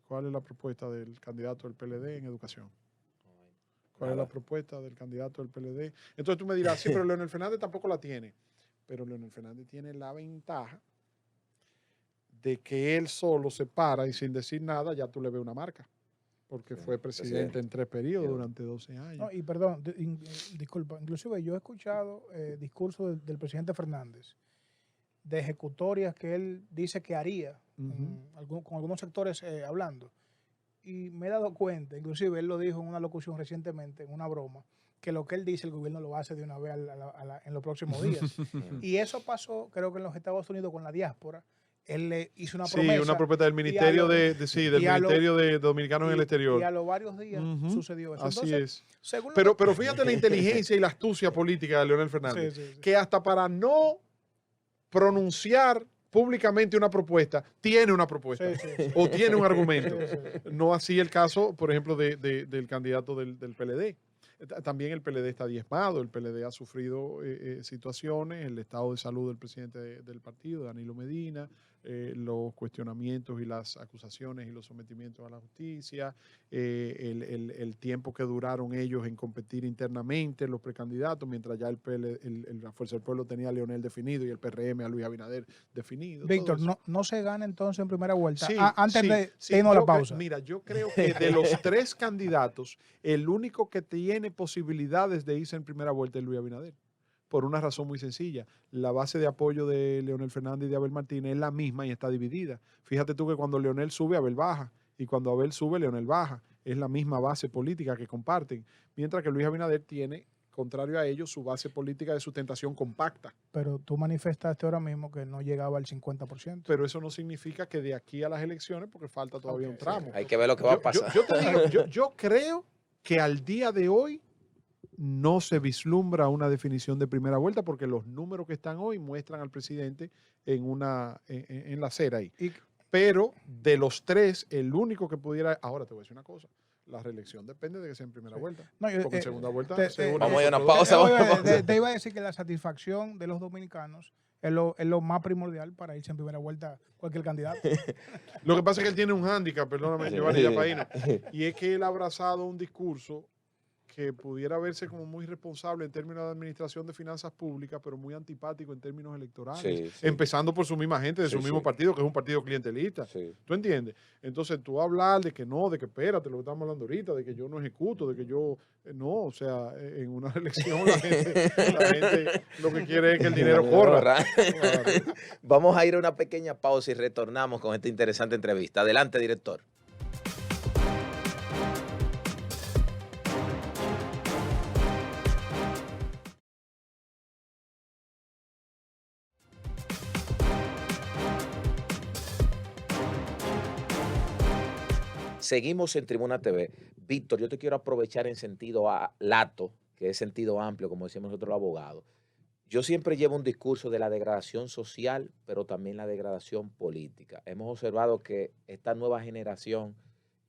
¿cuál es la propuesta del candidato del PLD en educación? ¿Cuál es la propuesta del candidato del PLD? Entonces tú me dirás, sí, pero Leonel Fernández tampoco la tiene. Pero Leonel Fernández tiene la ventaja de que él solo se para y sin decir nada ya tú le ves una marca. porque Sí, fue presidente en 3 periodos Yo- durante 12 años. No, y perdón, disculpa, inclusive yo he escuchado discursos del presidente Fernández de ejecutorias que él dice que haría Ujú. con algunos sectores hablando. Y me he dado cuenta, inclusive él lo dijo en una locución recientemente, en una broma, que lo que él dice el gobierno lo hace de una vez en los próximos días. Y eso pasó, creo que en los Estados Unidos con la diáspora. Él le hizo una Sí, promesa. una propuesta del y a Ministerio lo- del y a lo- Ministerio de Dominicanos en el y Exterior. a los varios días Ujú, sucedió eso. así Entonces, es. según lo Pero que... fíjate la inteligencia y la astucia política de Leonel Sí, Fernández, sí, sí. que hasta para no pronunciar públicamente una propuesta, tiene una propuesta Sí, sí, sí. o tiene un argumento. Sí, sí. No así el caso, por ejemplo, del candidato del PLD. También el PLD está diezmado, el PLD ha sufrido situaciones, el estado de salud del presidente del partido, Danilo Medina, los cuestionamientos y las acusaciones y los sometimientos a la justicia, el tiempo que duraron ellos en competir internamente, los precandidatos, mientras ya la Fuerza del Pueblo tenía a Leonel definido y el PRM a Luis Abinader definido. Víctor, todo eso. no se gana entonces en primera vuelta. Sí, Antes sí, de sí. irnos a la Yo pausa. mira, yo creo que de los 3 candidatos, el único que tiene posibilidades de irse en primera vuelta es Luis Abinader. Por una razón muy sencilla. La base de apoyo de Leonel Fernández y de Abel Martínez es la misma y está dividida. Fíjate tú que cuando Leonel sube, Abel baja. Y cuando Abel sube, Leonel baja. Es la misma base política que comparten. Mientras que Luis Abinader tiene, contrario a ellos, su base política de sustentación compacta. Pero tú manifestaste ahora mismo que no llegaba al 50%. Pero eso no significa que de aquí a las elecciones, porque falta todavía Ok, un tramo. Hay que ver lo que va a pasar. Yo te digo, yo creo que al día de hoy no se vislumbra una definición de primera vuelta porque los números que están hoy muestran al presidente en la acera ahí. Y- Pero de los 3, el único que pudiera... Ahora te voy a decir una cosa. La reelección depende de que sea en primera vuelta. No, yo, Porque en segunda vuelta... Vamos a ir a una pausa. te iba a decir que la satisfacción de los dominicanos es lo más primordial para irse en primera vuelta cualquier candidato. Lo que pasa es que él tiene un hándicap, perdóname, Sí. Giovanni Yapaino, y es que él ha abrazado un discurso que pudiera verse como muy responsable en términos de administración de finanzas públicas, pero muy antipático en términos electorales, Sí, sí. empezando por su misma gente de Sí, su mismo sí. partido, que es un partido clientelista. Sí. ¿Tú entiendes? Entonces, tú hablar de que no, de que espérate, lo que estamos hablando ahorita, de que yo no ejecuto, de que yo... no, o sea, en una elección la gente lo que quiere es que el dinero corra. Claro. Vamos a ir a una pequeña pausa y retornamos con esta interesante entrevista. Adelante, director. Seguimos en Tribuna TV. Víctor, yo te quiero aprovechar en sentido lato, que es sentido amplio, como decimos nosotros los abogados. Yo siempre llevo un discurso de la degradación social, pero también la degradación política. Hemos observado que esta nueva generación,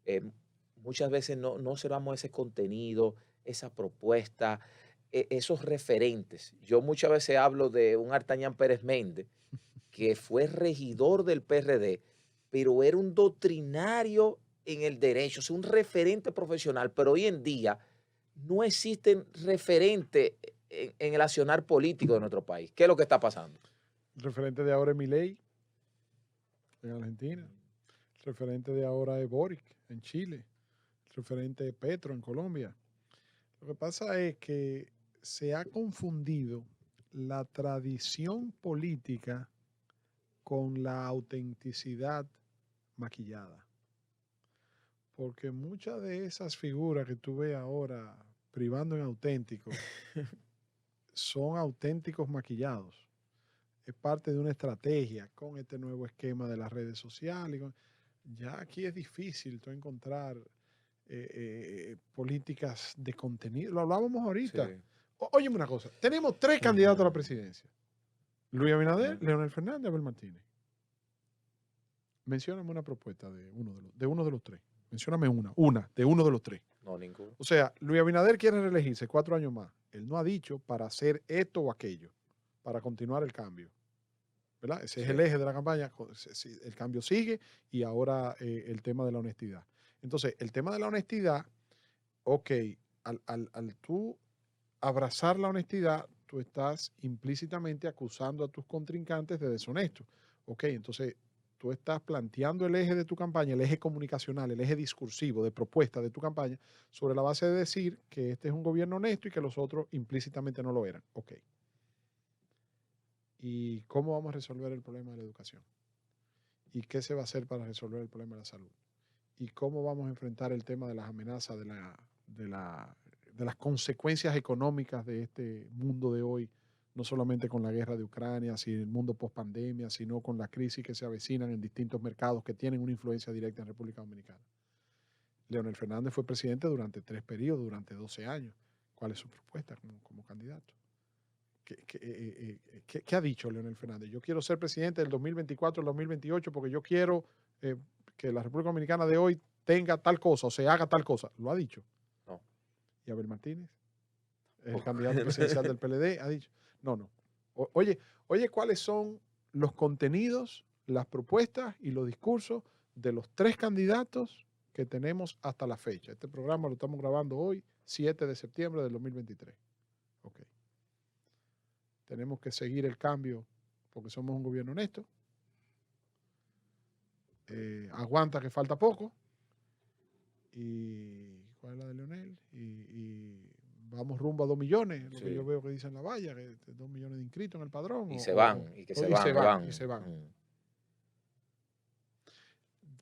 eh, muchas veces no observamos ese contenido, esa propuesta, esos referentes. Yo muchas veces hablo de un Artañán Pérez Méndez, que fue regidor del PRD, pero era un doctrinario en el derecho, o sea, un referente profesional, pero hoy en día no existen referentes en el accionar político de nuestro país. ¿Qué es lo que está pasando? El referente de ahora es Milei en Argentina. El referente de ahora es Boric en Chile. El referente es Petro en Colombia. Lo que pasa es que se ha confundido la tradición política con la autenticidad maquillada. Porque muchas de esas figuras que tú ves ahora privando en auténticos son auténticos maquillados. Es parte de una estrategia con este nuevo esquema de las redes sociales. Ya aquí es difícil tú encontrar políticas de contenido. Lo hablábamos ahorita. Sí. Óyeme una cosa. Tenemos 3 candidatos a la presidencia. Luis Abinader, Leonel Fernández, Abel Martínez. Mencióname una propuesta de uno de los 3. Mencióname una de uno de los 3. No, ninguno. O sea, Luis Abinader quiere reelegirse 4 años más. Él no ha dicho para hacer esto o aquello, para continuar el cambio. ¿Verdad? Ese es el eje de la campaña. El cambio sigue y ahora el tema de la honestidad. Entonces, el tema de la honestidad, ok, al tú abrazar la honestidad, tú estás implícitamente acusando a tus contrincantes de deshonestos. Ok, entonces tú estás planteando el eje de tu campaña, el eje comunicacional, el eje discursivo de propuesta de tu campaña, sobre la base de decir que este es un gobierno honesto y que los otros implícitamente no lo eran. Ok. ¿Y cómo vamos a resolver el problema de la educación? ¿Y qué se va a hacer para resolver el problema de la salud? ¿Y cómo vamos a enfrentar el tema de las amenazas, de las consecuencias económicas de este mundo de hoy, no solamente con la guerra de Ucrania, sino el mundo post-pandemia, sino con la crisis que se avecinan en distintos mercados que tienen una influencia directa en República Dominicana? Leonel Fernández fue presidente durante 3 periodos, durante 12 años. ¿Cuál es su propuesta como candidato? ¿Qué ha dicho Leonel Fernández? Yo quiero ser presidente del 2024 al 2028 porque yo quiero que la República Dominicana de hoy tenga tal cosa o se haga tal cosa. ¿Lo ha dicho? No. ¿Y Abel Martínez? El candidato presidencial del PLD ha dicho. No. Oye, ¿cuáles son los contenidos, las propuestas y los discursos de los 3 candidatos que tenemos hasta la fecha? Este programa lo estamos grabando hoy, 7 de septiembre del 2023. Ok. Tenemos que seguir el cambio porque somos un gobierno honesto. Aguanta que falta poco. ¿Y cuál es la de Leonel? Y vamos rumbo a 2 millones, lo que yo veo que dice en la valla, que 2 millones de inscritos en el padrón. Y se van.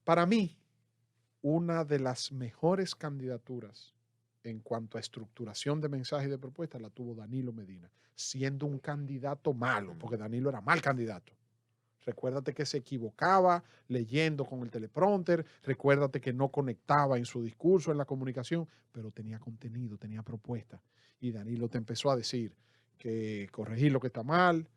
Para mí, una de las mejores candidaturas en cuanto a estructuración de mensajes y de propuestas la tuvo Danilo Medina, siendo un candidato malo, porque Danilo era mal candidato. Recuérdate que se equivocaba leyendo con el teleprompter, recuérdate que no conectaba en su discurso, en la comunicación, pero tenía contenido, tenía propuesta. Y Danilo te empezó a decir que corregir lo que está mal,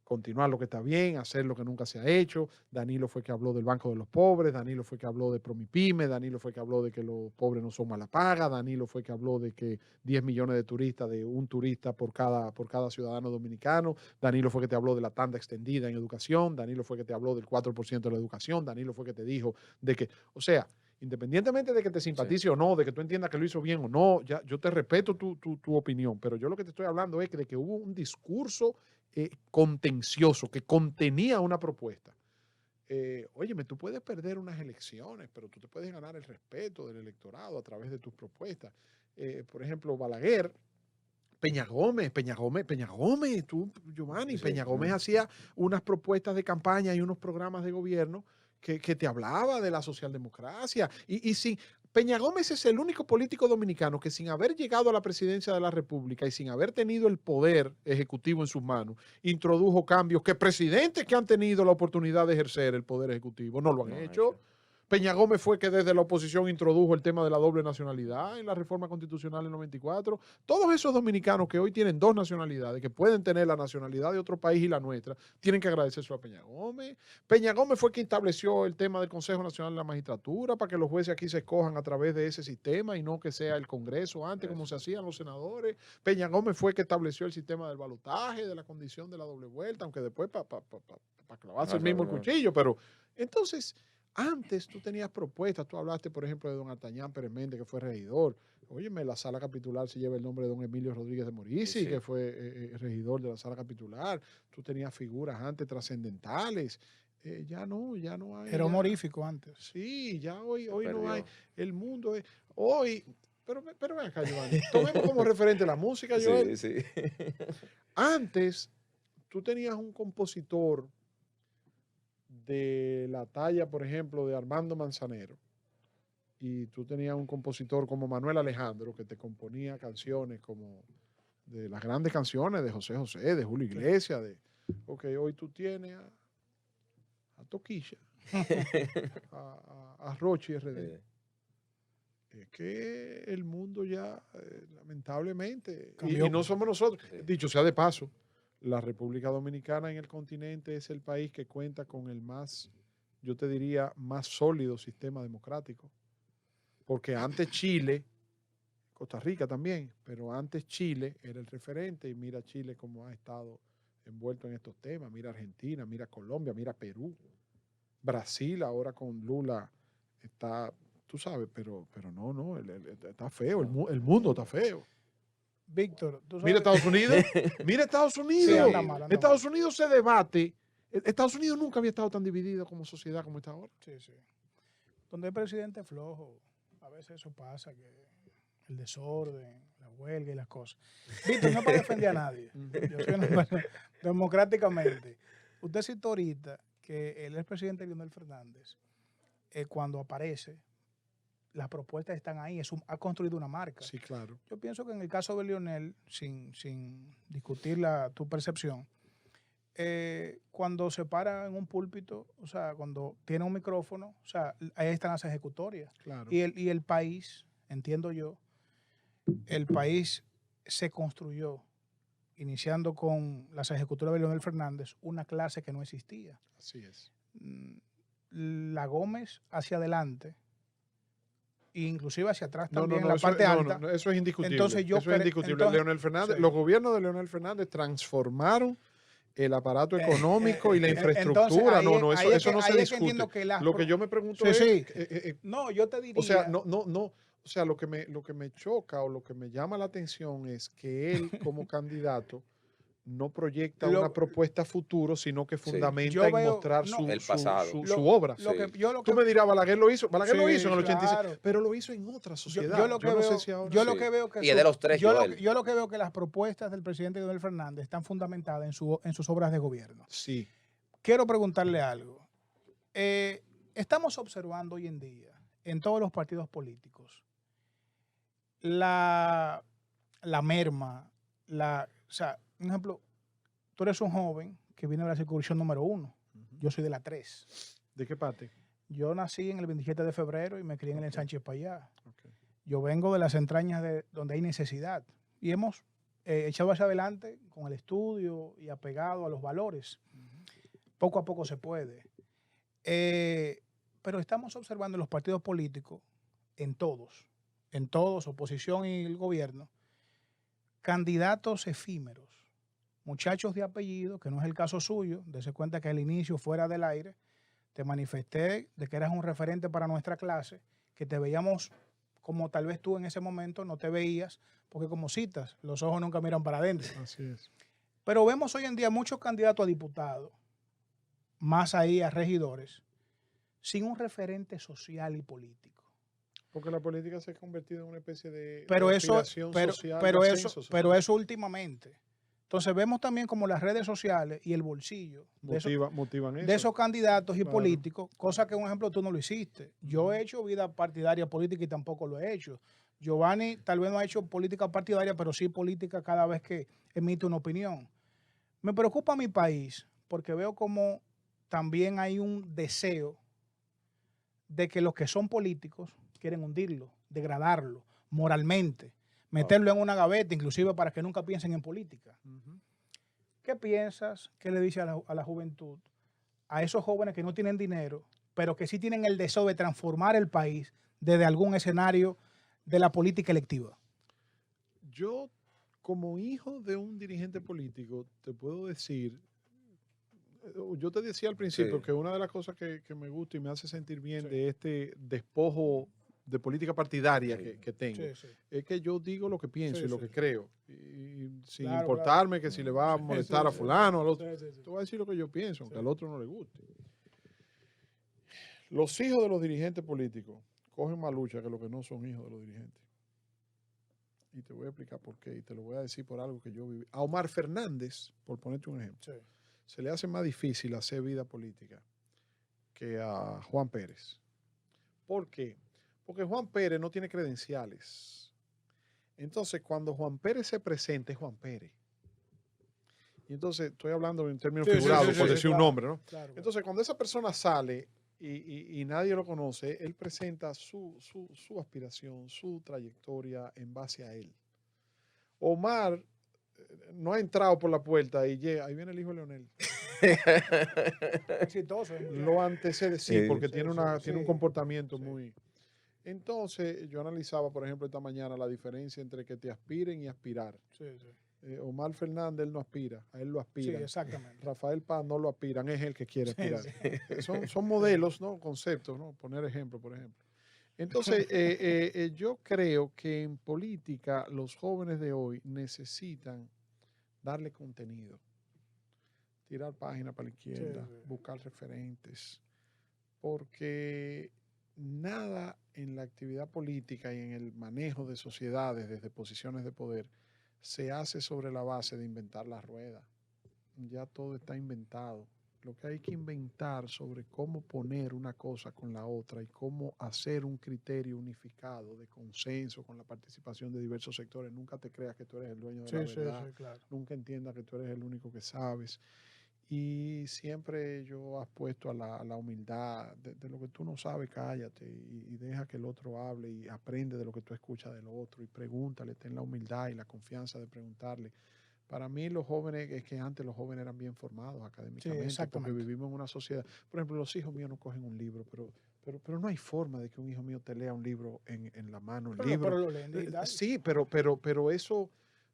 continuar lo que está bien, hacer lo que nunca se ha hecho. Danilo fue que habló del Banco de los Pobres, Danilo fue que habló de Promipyme, Danilo fue que habló de que los pobres no son mala paga, Danilo fue que habló de que 10 millones de turistas, de un turista por cada ciudadano dominicano, Danilo fue que te habló de la tanda extendida en educación, Danilo fue que te habló del 4% de la educación, Danilo fue que te dijo de que, o sea, independientemente de que te simpatice o no, de que tú entiendas que lo hizo bien o no, ya, yo te respeto tu opinión, pero yo lo que te estoy hablando es de que hubo un discurso contencioso, que contenía una propuesta. Óyeme, tú puedes perder unas elecciones, pero tú te puedes ganar el respeto del electorado a través de tus propuestas. Por ejemplo, Balaguer, Peña Gómez, tú, Giovanni, sí, Peña Gómez hacía unas propuestas de campaña y unos programas de gobierno que te hablaba de la socialdemocracia. Y sí, Peña Gómez es el único político dominicano que sin haber llegado a la presidencia de la República y sin haber tenido el poder ejecutivo en sus manos, introdujo cambios que presidentes que han tenido la oportunidad de ejercer el poder ejecutivo no lo han hecho. Peña Gómez fue que desde la oposición introdujo el tema de la doble nacionalidad en la reforma constitucional en 94. Todos esos dominicanos que hoy tienen 2 nacionalidades, que pueden tener la nacionalidad de otro país y la nuestra, tienen que agradecerse a Peña Gómez. Peña Gómez fue quien estableció el tema del Consejo Nacional de la Magistratura para que los jueces aquí se escojan a través de ese sistema y no que sea el Congreso antes como se hacían los senadores. Peña Gómez fue que estableció el sistema del balotaje, de la condición de la doble vuelta, aunque después para clavarse el mismo el cuchillo, pero entonces... Antes tú tenías propuestas, tú hablaste, por ejemplo, de don Artañán Pérez Méndez, que fue regidor. Óyeme, la sala capitular se lleva el nombre de don Emilio Rodríguez de Morisi, que fue regidor de la sala capitular. Tú tenías figuras antes trascendentales. Ya no hay. Era honorífico antes. Sí, ya hoy no hay. El mundo es. Hoy. Pero ven acá, Giovanni. Tomemos como referente la música, Joel. Sí. Antes, tú tenías un compositor de la talla, por ejemplo, de Armando Manzanero, y tú tenías un compositor como Manuel Alejandro que te componía canciones como de las grandes canciones de José José, de Julio Iglesias, hoy tú tienes a Toquilla, a Rochi RD. Es que el mundo ya, lamentablemente, y no somos nosotros, dicho sea de paso, la República Dominicana en el continente es el país que cuenta con el más, yo te diría, más sólido sistema democrático. Porque antes Chile, Costa Rica también, pero antes Chile era el referente y mira Chile cómo ha estado envuelto en estos temas. Mira Argentina, mira Colombia, mira Perú. Brasil ahora con Lula está, tú sabes, pero no, está feo, el mundo está feo. Víctor, ¿tú sabes? Mira Estados Unidos. Sí, anda mal. Estados Unidos se debate Estados Unidos nunca había estado tan dividido como sociedad como está ahora. Sí, sí. Donde hay presidente flojo, a veces eso pasa, que el desorden, la huelga y las cosas. Víctor, no para defender a nadie. Yo soy una persona, democráticamente. Usted citó ahorita que el expresidente Leonel Fernández, cuando aparece, las propuestas están ahí, ha construido una marca. Sí, claro. Yo pienso que en el caso de Leonel, sin discutir tu percepción, cuando se para en un púlpito, o sea, cuando tiene un micrófono, o sea, ahí están las ejecutorias. Claro. Y el país, entiendo yo, el país se construyó, iniciando con las ejecutorias de Leonel Fernández, una clase que no existía. Así es. La Gómez hacia adelante, inclusive hacia atrás también en la parte alta. No, eso es indiscutible. Entonces eso es indiscutible. Leonel Fernández, sí. Los gobiernos de Leonel Fernández transformaron el aparato económico y la infraestructura. Entonces, eso no se discute. Lo que yo me pregunto es... no, yo te diría... O sea, no. O sea, lo que me choca o lo que me llama la atención es que él, como candidato, no proyecta una propuesta futuro, sino que fundamenta en mostrar su obra. Tú me dirás, Balaguer lo hizo. Balaguer lo hizo en el 86, pero lo hizo en otra sociedad. Yo lo que veo que... Y es de los tres, yo lo que veo que las propuestas del presidente Leonel Fernández están fundamentadas en sus obras de gobierno. Sí. Quiero preguntarle algo. Estamos observando hoy en día, en todos los partidos políticos, la merma, o sea, un ejemplo, tú eres un joven que viene de la circunscripción número 1. Yo soy de la 3. ¿De qué parte? Yo nací en el 27 de febrero y me crié en el Ensanche Payá. Okay. Yo vengo de las entrañas de donde hay necesidad. Y hemos echado hacia adelante con el estudio y apegado a los valores. Poco a poco se puede. Pero estamos observando en los partidos políticos, en todos, oposición y el gobierno, candidatos efímeros, muchachos de apellido, que no es el caso suyo. Dese cuenta que al inicio, fuera del aire, te manifesté de que eras un referente para nuestra clase, que te veíamos como tal vez tú en ese momento no te veías, porque como citas, los ojos nunca miran para adentro. Así es. Pero vemos hoy en día muchos candidatos a diputados, más ahí a regidores, sin un referente social y político. Porque la política se ha convertido en una especie de aspiración social. Pero eso últimamente. Entonces vemos también como las redes sociales y el bolsillo motivan eso. De esos candidatos y políticos, cosa que, un ejemplo, tú no lo hiciste. Yo he hecho vida partidaria política y tampoco lo he hecho. Giovanni tal vez no ha hecho política partidaria, pero sí política cada vez que emite una opinión. Me preocupa mi país porque veo como también hay un deseo de que los que son políticos quieren hundirlo, degradarlo moralmente, meterlo en una gaveta, inclusive para que nunca piensen en política. ¿Qué piensas? ¿Qué le dice a la juventud? A esos jóvenes que no tienen dinero, pero que sí tienen el deseo de transformar el país desde algún escenario de la política electiva. Yo, como hijo de un dirigente político, te puedo decir, yo te decía al principio que una de las cosas que me gusta y me hace sentir bien de este despojo de política partidaria que tengo, es que yo digo lo que pienso y lo que creo, y sin importarme que si le va a molestar a fulano, al otro, te voy a decir lo que yo pienso, aunque al otro no le guste. Los hijos de los dirigentes políticos cogen más lucha que los que no son hijos de los dirigentes. Y te voy a explicar por qué, y te lo voy a decir por algo que yo viví. A Omar Fernández, por ponerte un ejemplo, se le hace más difícil hacer vida política que a Juan Pérez. ¿Por qué? Porque Juan Pérez no tiene credenciales. Entonces, cuando Juan Pérez se presenta, es Juan Pérez. Y entonces, estoy hablando en términos figurados, por decir un nombre, ¿no? Claro. Entonces, cuando esa persona sale y nadie lo conoce, él presenta su aspiración, su trayectoria en base a él. Omar no ha entrado por la puerta y llega, ahí viene el hijo de Leonel. Exitoso. Lo antecede, porque tiene un comportamiento muy... Entonces, yo analizaba, por ejemplo, esta mañana la diferencia entre que te aspiren y aspirar. Omar Fernández, él no aspira, a él lo aspira. Sí, exactamente. Rafael Paz no lo aspiran, es él que quiere aspirar. Son modelos, ¿no? Conceptos, ¿no? Poner ejemplo, por ejemplo. Entonces, yo creo que en política los jóvenes de hoy necesitan darle contenido. tirar páginas para la izquierda, sí. buscar referentes, porque nada en la actividad política y en el manejo de sociedades desde posiciones de poder se hace sobre la base de inventar la rueda. Ya todo está inventado. Lo que hay que inventar sobre cómo poner una cosa con la otra y cómo hacer un criterio unificado de consenso con la participación de diversos sectores. Nunca te creas que tú eres el dueño de la verdad. Sí, claro. Nunca entiendas que tú eres el único que sabes. Y siempre yo apuesto a la humildad. De lo que tú no sabes, cállate y deja que el otro hable y aprende de lo que tú escuchas del otro y pregúntale, ten la humildad y la confianza de preguntarle. Para mí los jóvenes, es que antes los jóvenes eran bien formados Sí, académicamente, porque exactamente. vivimos en una sociedad. Por ejemplo, los hijos míos no cogen un libro, pero no hay forma de que un hijo mío te lea un libro en la mano. El Pero libro. lo leen digital. Sí, pero eso,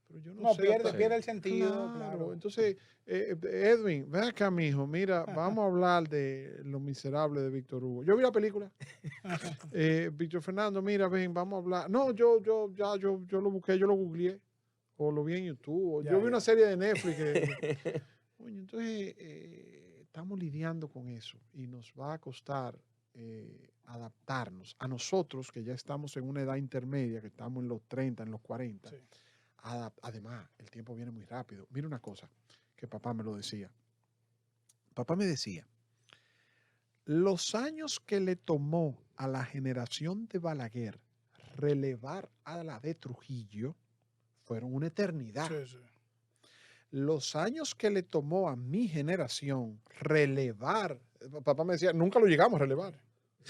pero yo no No, sé. pierde el sentido, Claro. claro. Entonces, Edwin, ven acá, mijo, mira, vamos a hablar de Lo Miserable de Víctor Hugo. Yo vi la película. Víctor Fernando, mira, ven, vamos a hablar. No, yo lo busqué, yo lo googleé, o lo vi en YouTube, o yo vi una serie de Netflix. Oye, entonces, estamos lidiando con eso y nos va a costar adaptarnos a nosotros, que ya estamos en una edad intermedia, que estamos en los 30, en los 40. Sí. Además, el tiempo viene muy rápido. Mira una cosa que papá me lo decía. Papá me decía, los años que le tomó a la generación de Balaguer relevar a la de Trujillo fueron una eternidad. Sí. Los años que le tomó a mi generación relevar, papá me decía, nunca lo llegamos a relevar.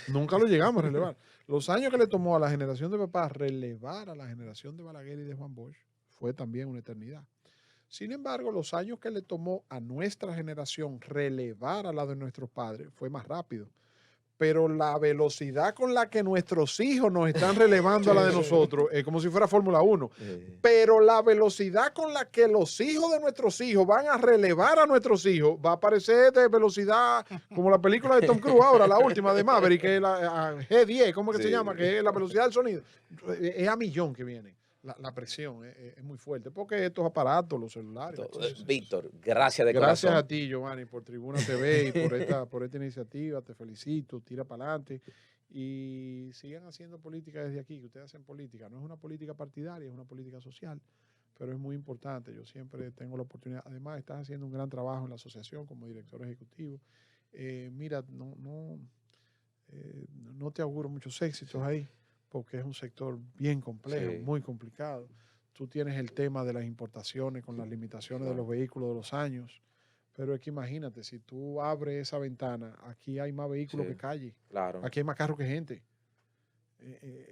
Nunca lo llegamos a relevar. Los años que le tomó a la generación de papá relevar a la generación de Balaguer y de Juan Bosch fue también una eternidad. Sin embargo, los años que le tomó a nuestra generación relevar a la de nuestros padres fue más rápido. Pero la velocidad con la que nuestros hijos nos están relevando a la de nosotros es como si fuera Fórmula 1. Pero la velocidad con la que los hijos de nuestros hijos van a relevar a nuestros hijos va a parecer de velocidad como la película de Tom Cruise ahora, la última de Maverick, que es la G10, ¿cómo es que se llama? Que es la velocidad del sonido. Es a millón que viene. La presión es muy fuerte, porque estos aparatos, los celulares. Víctor, gracias de Gracias corazón. a ti, Giovanni, por Tribuna TV y por esta iniciativa. Te felicito, tira para adelante y sigan haciendo política desde aquí, que ustedes hacen política. No es una política partidaria, es una política social, pero es muy importante. Yo siempre tengo la oportunidad. Además, estás haciendo un gran trabajo en la asociación como director ejecutivo. Mira, no te auguro muchos éxitos ahí, porque es un sector bien complejo, muy complicado. Tú tienes el tema de las importaciones con las limitaciones de los vehículos de los años, pero es que imagínate, si tú abres esa ventana, aquí hay más vehículos que calle, aquí hay más carros que gente.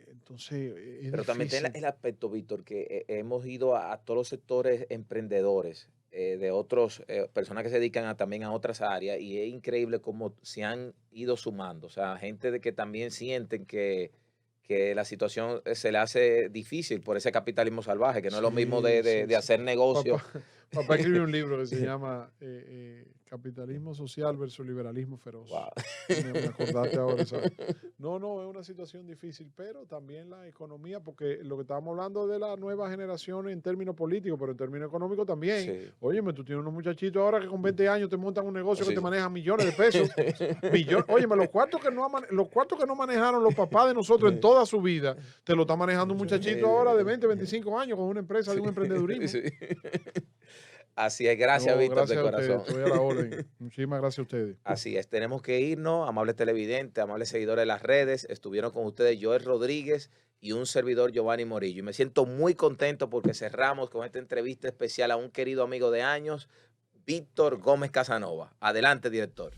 Entonces, pero también tiene el aspecto, Víctor, que hemos ido a todos los sectores emprendedores, de otras personas que se dedican también a otras áreas, y es increíble cómo se han ido sumando. O sea, gente de que también sienten que la situación se le hace difícil por ese capitalismo salvaje, que no es lo mismo de hacer negocio. Papá escribió un libro que se llama Capitalismo Social versus Liberalismo Feroz. Wow. Me acordaste ahora, ¿sabes? No, es una situación difícil, pero también la economía, porque lo que estábamos hablando de la nueva generación en términos políticos, pero en términos económicos también. Sí. Óyeme, tú tienes unos muchachitos ahora que con 20 años te montan un negocio que te manejan millones de pesos. Óyeme, los cuartos que no manejaron los papás de nosotros en toda su vida, te lo está manejando un muchachito ahora de 20, 25 años con una empresa de un emprendedurismo. Sí. Así es, gracias, Víctor, de corazón. Estoy a la orden. Muchísimas gracias a ustedes. Así es, tenemos que irnos, amables televidentes, amables seguidores de las redes. Estuvieron con ustedes Joel Rodríguez y un servidor, Giovanni Morillo. Y me siento muy contento porque cerramos con esta entrevista especial a un querido amigo de años, Víctor Gómez Casanova. Adelante, director.